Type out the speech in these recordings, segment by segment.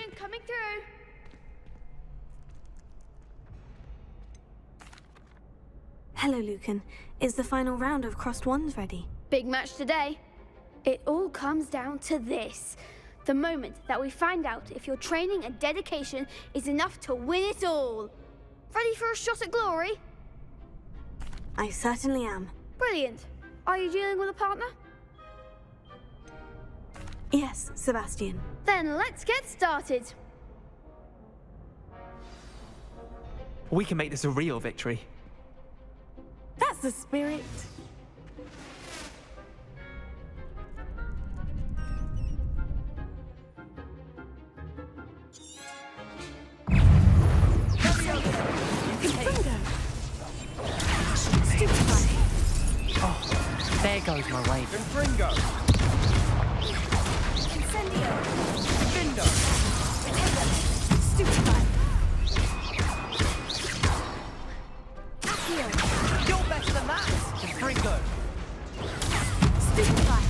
Lillian coming through. Hello, Lucan. Is the final round of Crossed Wands ready? Big match today. It all comes down to this. The moment that we find out if your training and dedication is enough to win it all. Ready for a shot at glory? I certainly am. Brilliant. Are you dealing with a partner? Yes, Sebastian. Then let's get started. We can make this a real victory. That's the spirit. Oh, there goes my wave. Confringo! Incendio. Vindo! Stupefy. You're better than that! Confringo! Stupefy.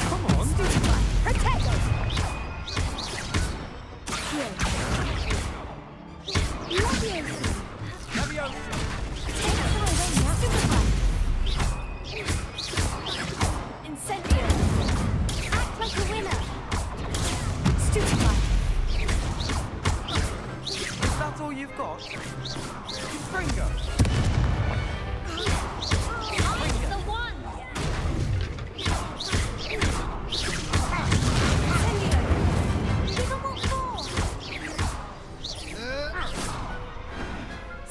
Come on! Stupefy. Protego. Leviosa. Leviosa! Stupefy. Incendio. Act like a winner. Stupefy. Is that all you've got? Confringo! I'm the one. Incendio. Give 'em what for.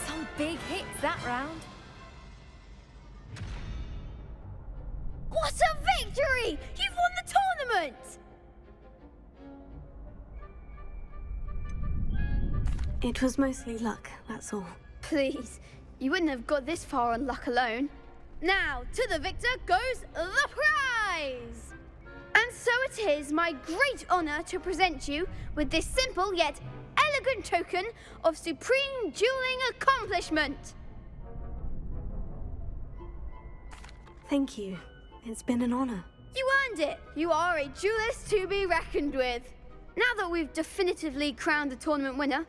Some big hits that round. What a victory! You've won the tournament! It was mostly luck, that's all. Please, you wouldn't have got this far on luck alone. Now, to the victor goes the prize! And so it is my great honor to present you with this simple yet elegant token of supreme dueling accomplishment. Thank you. It's been an honor. You earned it. You are a duelist to be reckoned with. Now that we've definitively crowned the tournament winner,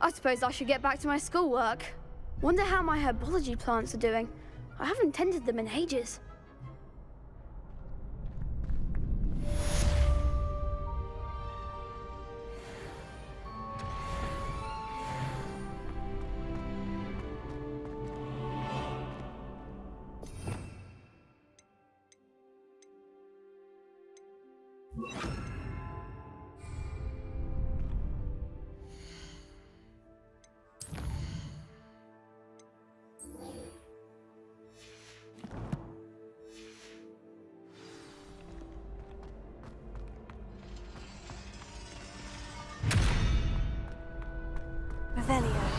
I suppose I should get back to my schoolwork. Wonder how my herbology plants are doing. I haven't tended them in ages. Revelio.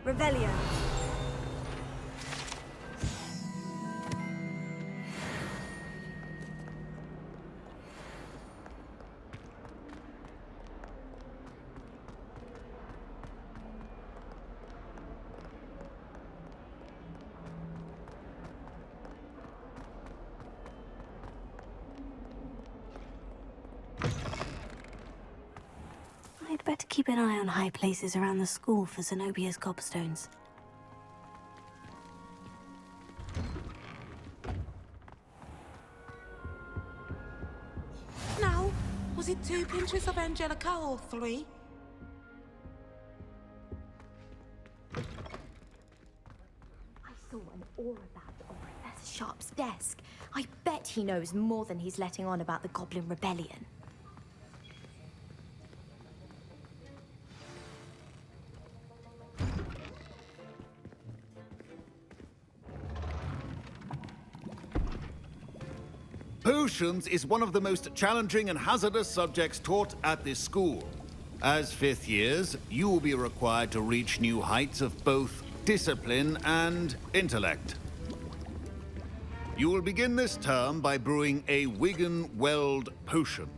Revelio. I'd better keep an eye on high places around the school for Zenobia's gobstones. Was it 2 pinches of Angelica or 3? I saw an aura badge on Professor Sharp's desk. I bet he knows more than he's letting on about the Goblin Rebellion. Potions is one of the most challenging and hazardous subjects taught at this school. As fifth years, you will be required to reach new heights of both discipline and intellect. You will begin this term by brewing a Wigan-Weld potion.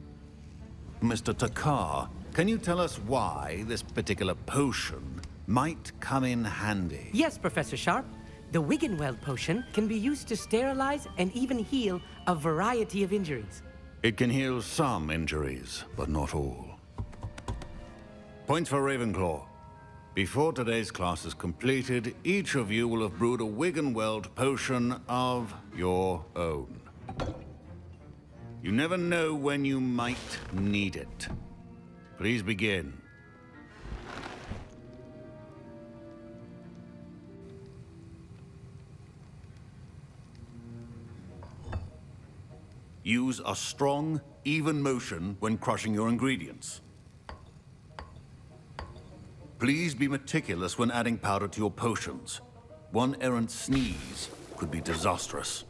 Mr. Takar, can you tell us why this particular potion might come in handy? Yes, Professor Sharp. The Wiggenweld potion can be used to sterilize and even heal a variety of injuries. It can heal some injuries, but not all. Points for Ravenclaw. Before today's class is completed, each of you will have brewed a Wiggenweld potion of your own. You never know when you might need it. Please begin. Use a strong, even motion when crushing your ingredients. Please be meticulous when adding powder to your potions. One errant sneeze could be disastrous.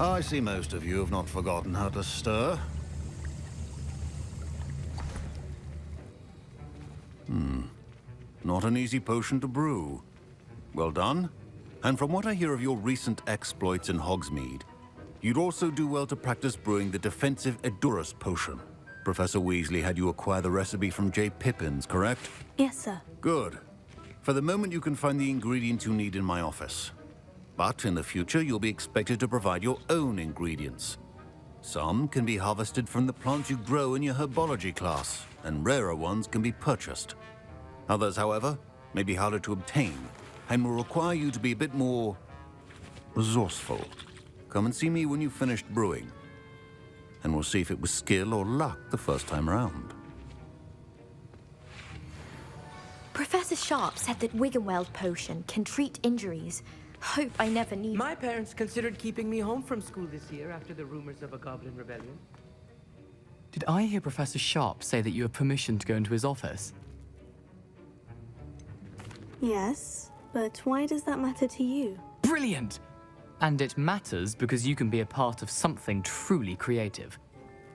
I see most of you have not forgotten how to stir. Not an easy potion to brew. Well done. And from what I hear of your recent exploits in Hogsmeade, you'd also do well to practice brewing the defensive Edurus potion. Professor Weasley had you acquire the recipe from J. Pippin's, correct? Yes, sir. Good. For the moment, you can find the ingredients you need in my office. But in the future, you'll be expected to provide your own ingredients. Some can be harvested from the plants you grow in your herbology class, and rarer ones can be purchased. Others, however, may be harder to obtain, and will require you to be a bit more resourceful. Come and see me when you've finished brewing, and we'll see if it was skill or luck the first time around. Professor Sharp said that Wiggenweld potion can treat injuries. Hope I never need. My parents considered keeping me home from school this year after the rumors of a Goblin Rebellion. Did I hear Professor Sharp say that you have permission to go into his office? Yes, but why does that matter to you? Brilliant! And it matters because you can be a part of something truly creative.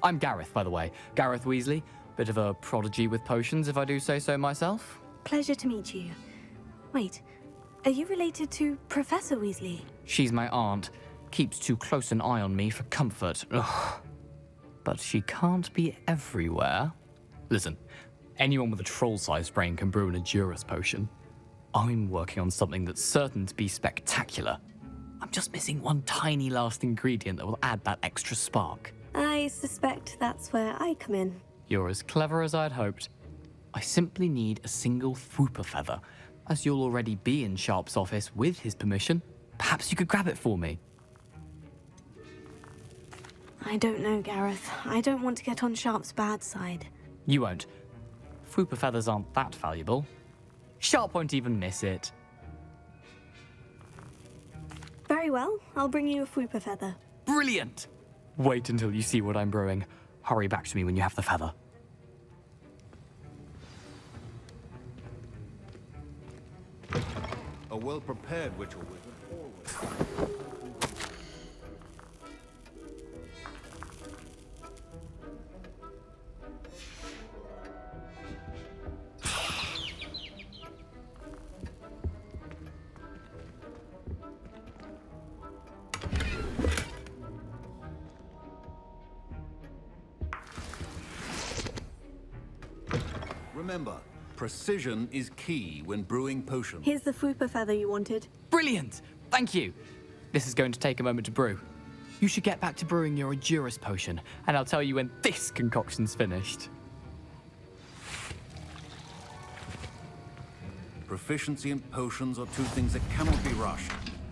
I'm Gareth, by the way. Gareth Weasley. Bit of a prodigy with potions, if I do say so myself. Pleasure to meet you. Wait, are you related to Professor Weasley? She's my aunt. Keeps too close an eye on me for comfort. Ugh. But she can't be everywhere. Listen, anyone with a troll-sized brain can brew an Edurus potion. I'm working on something that's certain to be spectacular. I'm just missing one tiny last ingredient that will add that extra spark. I suspect that's where I come in. You're as clever as I'd hoped. I simply need a single Fwooper feather. As you'll already be in Sharp's office with his permission, perhaps you could grab it for me. I don't know, Gareth. I don't want to get on Sharp's bad side. You won't. Fwooper feathers aren't that valuable. Sharp won't even miss it. Very well, I'll bring you a Fwooper feather. Brilliant! Wait until you see what I'm brewing. Hurry back to me when you have the feather. A well-prepared witch or wizard always... Remember, precision is key when brewing potions. Here's the Fwooper feather you wanted. Brilliant! Thank you. This is going to take a moment to brew. You should get back to brewing your Edurus potion, and I'll tell you when this concoction's finished. Proficiency in potions are two things that cannot be rushed.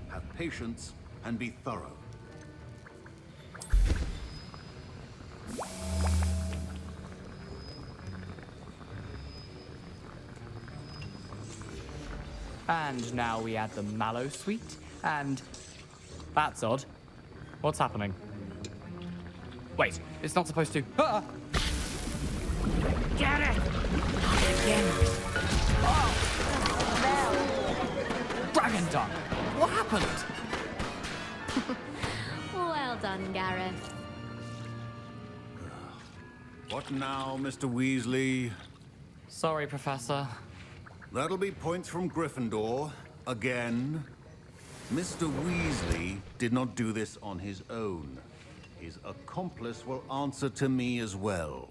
Have patience and be thorough. And now we add the mallow sweet, and... That's odd. What's happening? Wait, it's not supposed to... Ah! Get it! Dragon Dung! What happened? Well done, Gareth. What now, Mr. Weasley? Sorry, Professor. That'll be points from Gryffindor. Again. Mr. Weasley did not do this on his own. His accomplice will answer to me as well.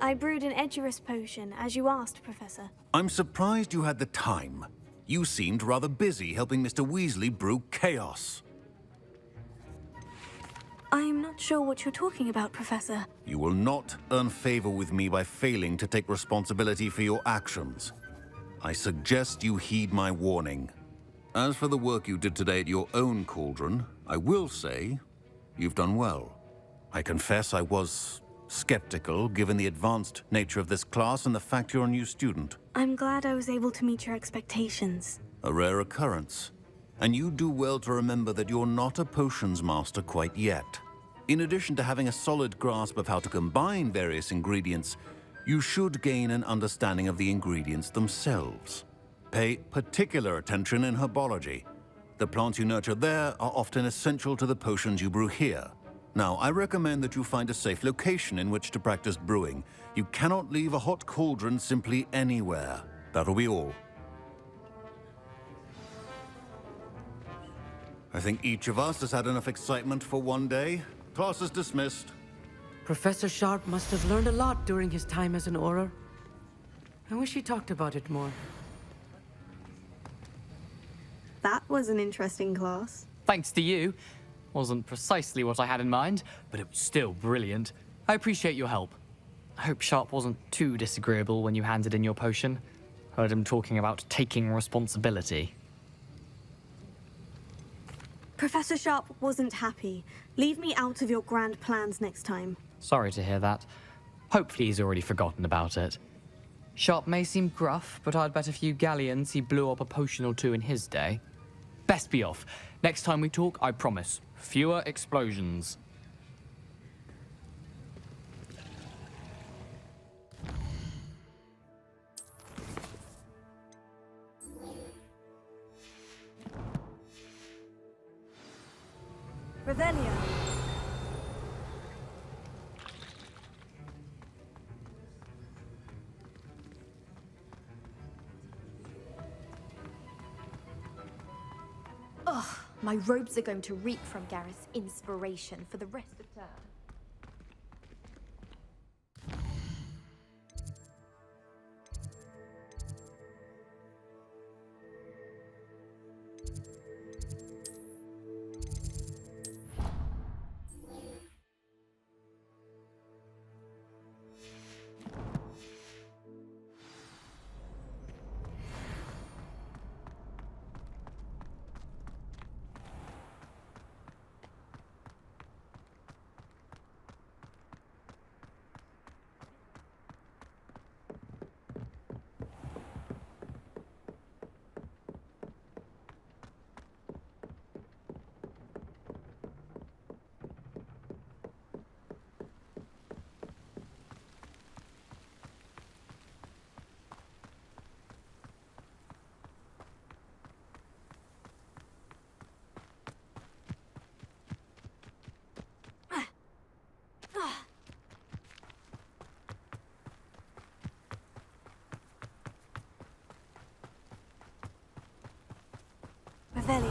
I brewed an Edurus potion, as you asked, Professor. I'm surprised you had the time. You seemed rather busy helping Mr. Weasley brew chaos. I'm not sure what you're talking about, Professor. You will not earn favor with me by failing to take responsibility for your actions. I suggest you heed my warning. As for the work you did today at your own cauldron, I will say you've done well. I confess I was skeptical, given the advanced nature of this class and the fact you're a new student. I'm glad I was able to meet your expectations. A rare occurrence. And you do well to remember that you're not a potions master quite yet. In addition to having a solid grasp of how to combine various ingredients, you should gain an understanding of the ingredients themselves. Pay particular attention in herbology. The plants you nurture there are often essential to the potions you brew here. Now, I recommend that you find a safe location in which to practice brewing. You cannot leave a hot cauldron simply anywhere. That'll be all. I think each of us has had enough excitement for one day. Class is dismissed. Professor Sharp must have learned a lot during his time as an Auror. I wish he talked about it more. That was an interesting class. Thanks to you. Wasn't precisely what I had in mind, but it was still brilliant. I appreciate your help. I hope Sharp wasn't too disagreeable when you handed in your potion. Heard him talking about taking responsibility. Professor Sharp wasn't happy. Leave me out of your grand plans next time. Sorry to hear that. Hopefully he's already forgotten about it. Sharp may seem gruff, but I'd bet a few galleons he blew up a potion or two in his day. Best be off. Next time we talk, I promise, fewer explosions. Revelio. Ugh, my robes are going to reek from Gareth's inspiration for the rest of term. Revelio.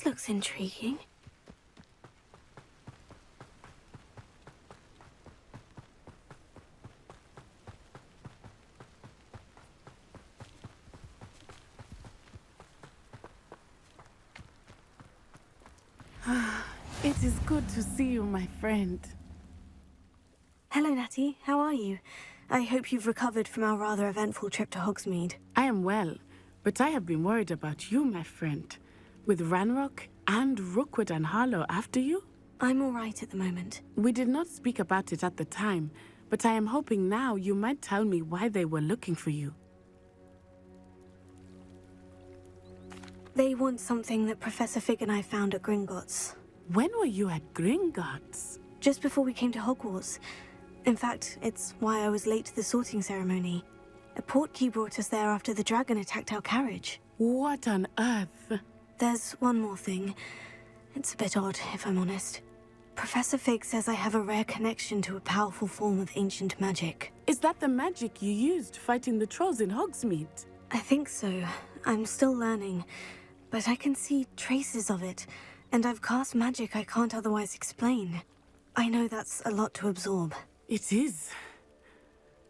This looks intriguing. It is good to see you, my friend. Hello, Natty. How are you? I hope you've recovered from our rather eventful trip to Hogsmeade. I am well, but I have been worried about you, my friend. With Ranrock and Rookwood and Harlow after you? I'm all right at the moment. We did not speak about it at the time, but I am hoping now you might tell me why they were looking for you. They want something that Professor Fig and I found at Gringotts. When were you at Gringotts? Just before we came to Hogwarts. In fact, it's why I was late to the sorting ceremony. A portkey brought us there after the dragon attacked our carriage. What on earth? There's one more thing. It's a bit odd, if I'm honest. Professor Fig says I have a rare connection to a powerful form of ancient magic. Is that the magic you used fighting the trolls in Hogsmeade? I think so. I'm still learning, but I can see traces of it, and I've cast magic I can't otherwise explain. I know that's a lot to absorb. It is.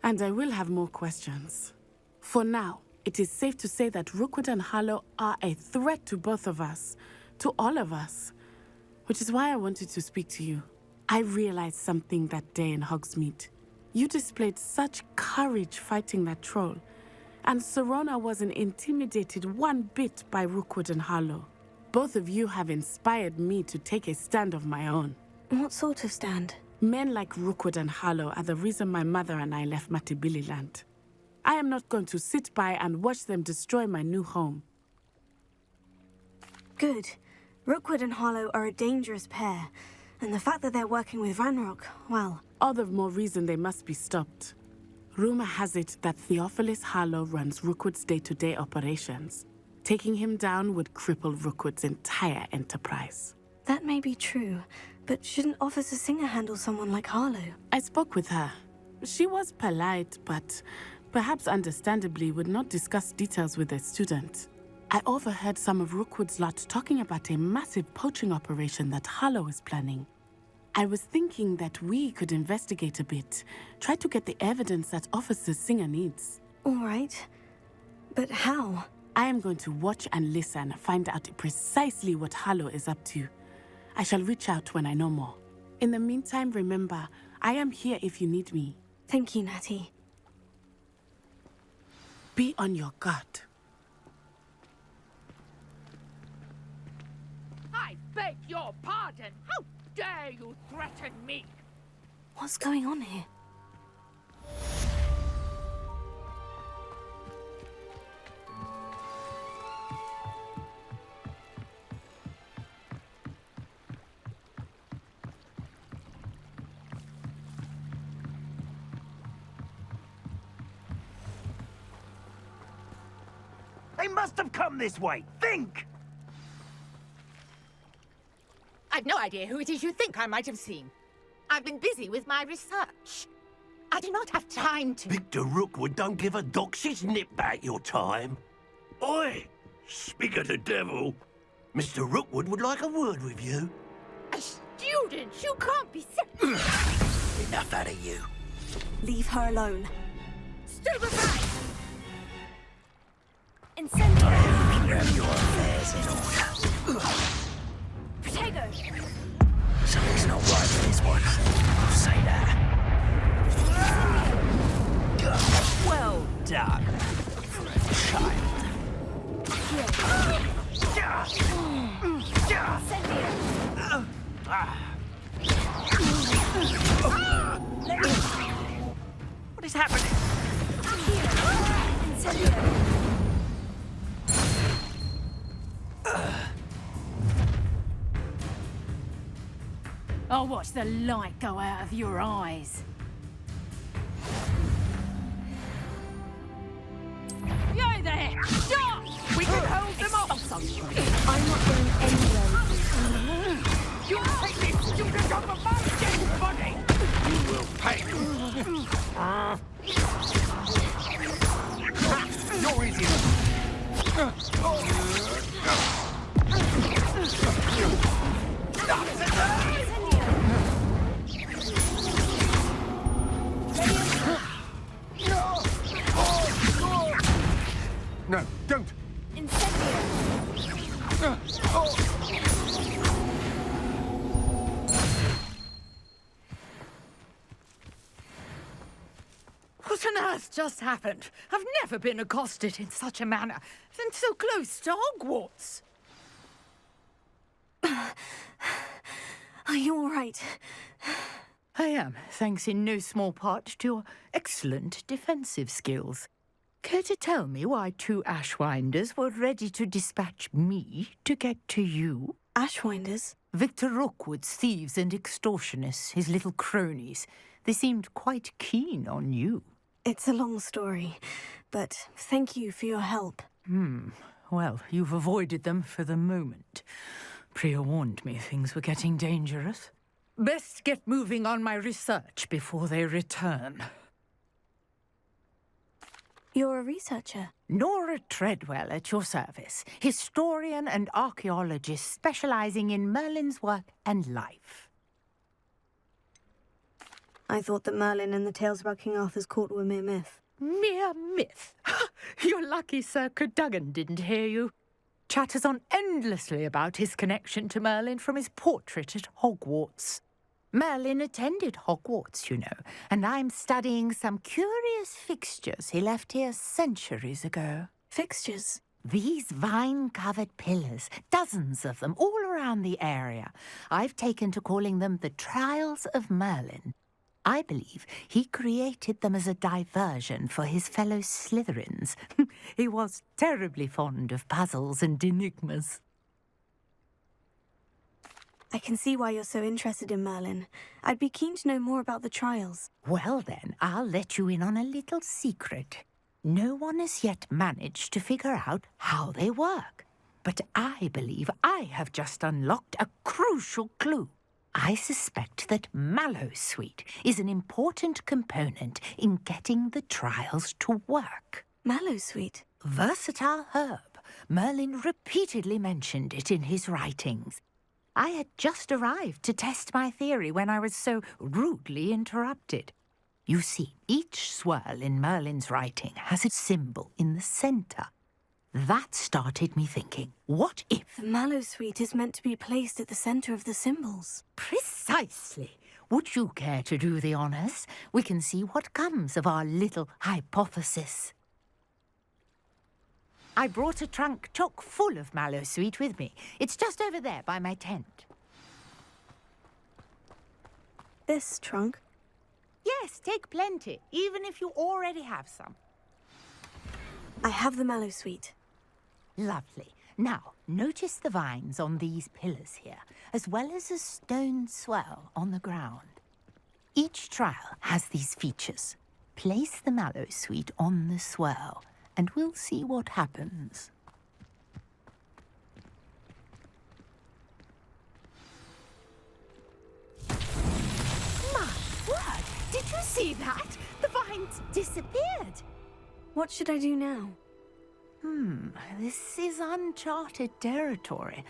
And I will have more questions. For now, it is safe to say that Rookwood and Harlow are a threat to both of us, to all of us, which is why I wanted to speak to you. I realized something that day in Hogsmeade. You displayed such courage fighting that troll, and Serona wasn't intimidated one bit by Rookwood and Harlow. Both of you have inspired me to take a stand of my own. What sort of stand? Men like Rookwood and Harlow are the reason my mother and I left Matabeleland. I am not going to sit by and watch them destroy my new home. Good. Rookwood and Harlow are a dangerous pair, and the fact that they're working with Ranrock, well... All the more reason they must be stopped. Rumor has it that Theophilus Harlow runs Rookwood's day-to-day operations. Taking him down would cripple Rookwood's entire enterprise. That may be true, but shouldn't Officer Singer handle someone like Harlow? I spoke with her. She was polite, but perhaps understandably would not discuss details with a student. I overheard some of Rookwood's lot talking about a massive poaching operation that Harlow is planning. I was thinking that we could investigate a bit, try to get the evidence that Officer Singer needs. All right. But how? I am going to watch and listen, find out precisely what Harlow is up to. I shall reach out when I know more. In the meantime, remember, I am here if you need me. Thank you, Natty. Be on your guard. I beg your pardon. How dare you threaten me? What's going on here? They must have come this way. Think! I've no idea who it is you think I might have seen. I've been busy with my research. I do not have time to... Victor Rookwood don't give a doxy's nip back your time. Oi! Speak of the devil. Mr. Rookwood would like a word with you. A student? You can't be... Enough out of you. Leave her alone. Stupefy! Incendio! You have your affairs in order. Protego! Something's not right with this one. I'll say that. Well done, child. What is happening? Incendio! I'll watch the light go out of your eyes. You there! Stop! We can hold them off! I'm not going anywhere. You take this student off of my dead body! You will pay. You're easy. What on earth just happened? I've never been accosted in such a manner, and so close to Hogwarts. Are you all right? I am, thanks in no small part to your excellent defensive skills. Care to tell me why 2 Ashwinders were ready to dispatch me to get to you? Ashwinders? Victor Rookwood's thieves and extortionists, his little cronies. They seemed quite keen on you. It's a long story, but thank you for your help. Well, you've avoided them for the moment. Priya warned me things were getting dangerous. Best get moving on my research before they return. You're a researcher? Nora Treadwell at your service, historian and archaeologist specializing in Merlin's work and life. I thought that Merlin and the tales about King Arthur's court were mere myth. Mere myth? You're lucky Sir Cadogan didn't hear you. Chatters on endlessly about his connection to Merlin from his portrait at Hogwarts. Merlin attended Hogwarts, you know, and I'm studying some curious fixtures he left here centuries ago. Fixtures? These vine-covered pillars, dozens of them, all around the area. I've taken to calling them the Trials of Merlin. I believe he created them as a diversion for his fellow Slytherins. He was terribly fond of puzzles and enigmas. I can see why you're so interested in Merlin. I'd be keen to know more about the trials. Well then, I'll let you in on a little secret. No one has yet managed to figure out how they work. But I believe I have just unlocked a crucial clue. I suspect that Mallowsweet is an important component in getting the trials to work. Mallowsweet? Versatile herb. Merlin repeatedly mentioned it in his writings. I had just arrived to test my theory when I was so rudely interrupted. You see, each swirl in Merlin's writing has a symbol in the centre. That started me thinking, what if... The Mallowsweet is meant to be placed at the centre of the symbols. Precisely. Would you care to do the honours? We can see what comes of our little hypothesis. I brought a trunk chock full of Mallowsweet with me. It's just over there by my tent. This trunk? Yes, take plenty, even if you already have some. I have the Mallowsweet. Lovely. Now, notice the vines on these pillars here, as well as a stone swell on the ground. Each trial has these features. Place the Mallowsweet on the swell, and we'll see what happens. My word! Did you see that? The vines disappeared! What should I do now? This is uncharted territory.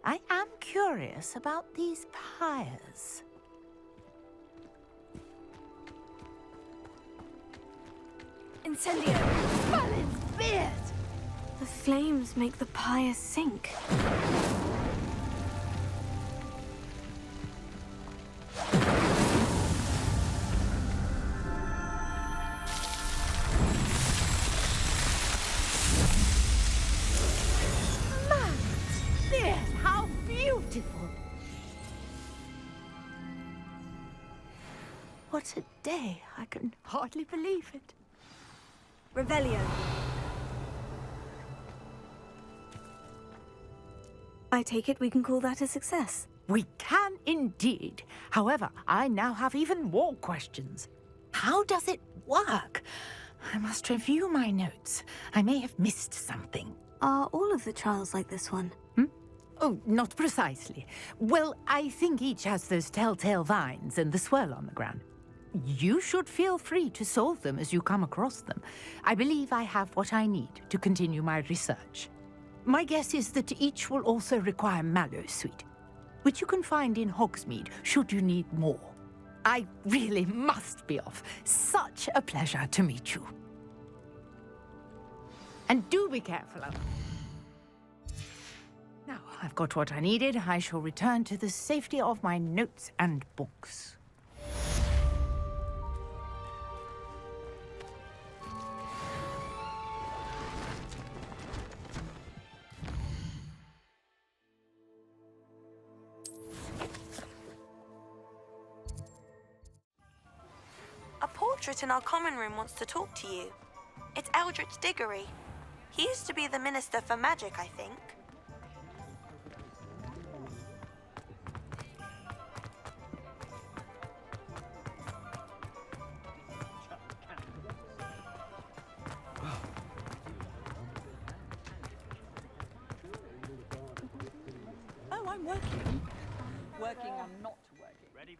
I am curious about these pyres. Incendio! Merlin's beard! The flames make the pyre sink. How beautiful! What a day. I can hardly believe it. Revelio. I take it we can call that a success. We can indeed. However, I now have even more questions. How does it work? I must review my notes. I may have missed something. Are all of the trials like this one? Oh, not precisely. Well, I think each has those telltale vines and the swirl on the ground. You should feel free to solve them as you come across them. I believe I have what I need to continue my research. My guess is that each will also require Mallowsweet, which you can find in Hogsmeade should you need more. I really must be off. Such a pleasure to meet you. And do be careful. Now, I've got what I needed. I shall return to the safety of my notes and books. portrait in our common room wants to talk to you. It's Eldritch Diggory. He used to be the Minister for Magic, I think. Oh, I'm working. Working on not working. Ready?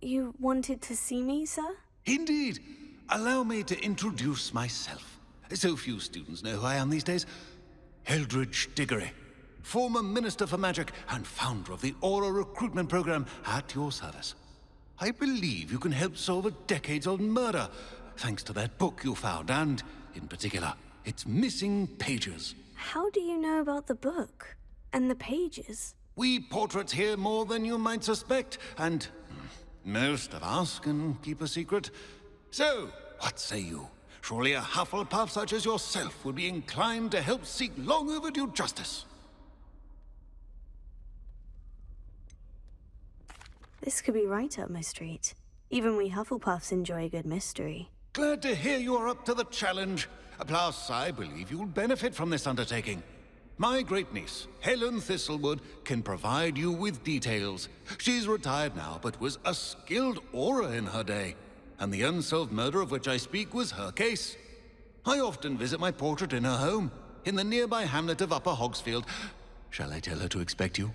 You wanted to see me, sir? Indeed. Allow me to introduce myself. So few students know who I am these days. Eldritch Diggory, former Minister for Magic and founder of the Aura recruitment program at your service. I believe you can help solve a decades-old murder, thanks to that book you found, and, in particular, its missing pages. How do you know about the book? And the pages? We portraits hear more than you might suspect, and most of us can keep a secret. So, what say you? Surely a Hufflepuff such as yourself would be inclined to help seek long overdue justice. This could be right up my street. Even we Hufflepuffs enjoy a good mystery. Glad to hear you are up to the challenge. Plus, I believe you'll benefit from this undertaking. My great-niece, Helen Thistlewood, can provide you with details. She's retired now, but was a skilled aura in her day. And the unsolved murder of which I speak was her case. I often visit my portrait in her home, in the nearby hamlet of Upper Hogsfield. Shall I tell her to expect you?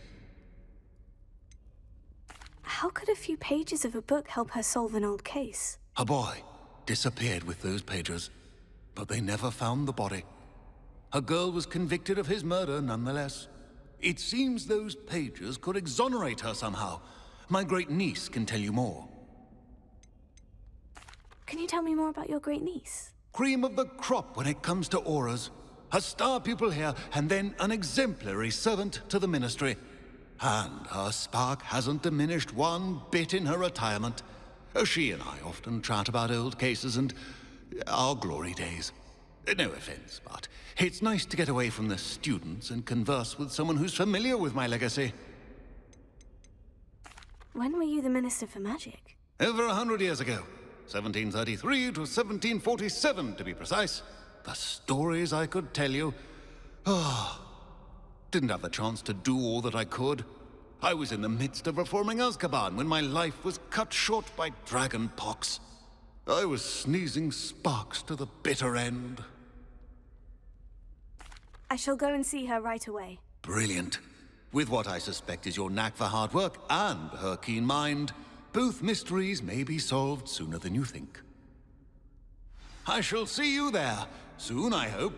How could a few pages of a book help her solve an old case? A boy disappeared with those pages, but they never found the body. A girl was convicted of his murder nonetheless. It seems those pages could exonerate her somehow. My great-niece can tell you more. Can you tell me more about your great-niece? Cream of the crop when it comes to auras. A star pupil here, and then an exemplary servant to the ministry. And her spark hasn't diminished one bit in her retirement. She and I often chat about old cases and our glory days. No offense, but it's nice to get away from the students and converse with someone who's familiar with my legacy. When were you the Minister for Magic? Over 100 years ago. 1733 to 1747, to be precise. The stories I could tell you. Didn't have the chance to do all that I could. I was in the midst of reforming Azkaban when my life was cut short by dragon pox. I was sneezing sparks to the bitter end. I shall go and see her right away. Brilliant. With what I suspect is your knack for hard work and her keen mind, both mysteries may be solved sooner than you think. I shall see you there, soon I hope.